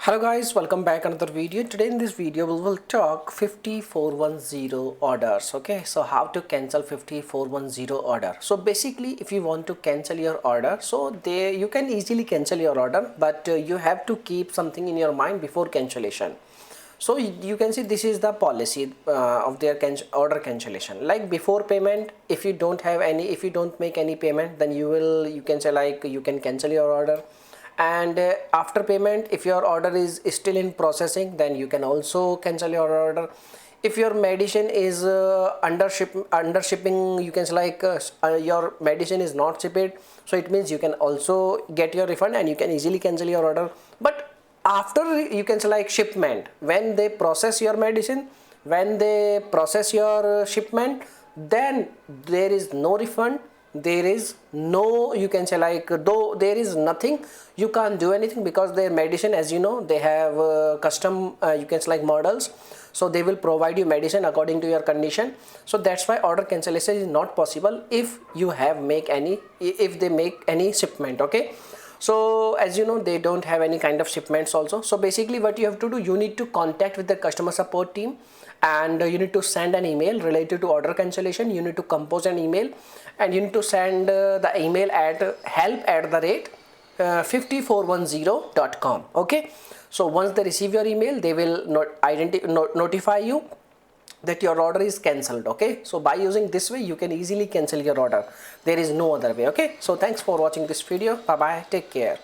Hello guys, welcome back another video. Today in this video we will talk 5410 orders. Okay, so how to cancel 5410 order. So basically if you want to cancel your order, so there you can easily cancel your order, but you have to keep something in your mind before cancellation. So you can see this is the policy of their order cancellation. Like before payment, if you don't make any payment, then you can say like you can cancel your order. And after payment, if your order is still in processing, then you can also cancel your order. If your medicine is under shipping, you can say like your medicine is not shipped, so it means you can also get your refund and you can easily cancel your order. But after, you can say like shipment, when they process your medicine, when they process your shipment, then there is no refund, there is no, you can say like, though there is nothing, you can't do anything, because their medicine, as you know, they have custom you can say like models, so they will provide you medicine according to your condition. So that's why order cancellation is not possible if they make any shipment. Okay, so as you know, they don't have any kind of shipments also. So basically what you have to do, you need to contact with the customer support team, and you need to send an email related to order cancellation. You need to compose an email, and you need to send the email at help@5410.com. okay, so once they receive your email, they will notify you that your order is cancelled. Okay, so by using this way, you can easily cancel your order. There is no other way. Okay, so thanks for watching this video. Bye bye, take care.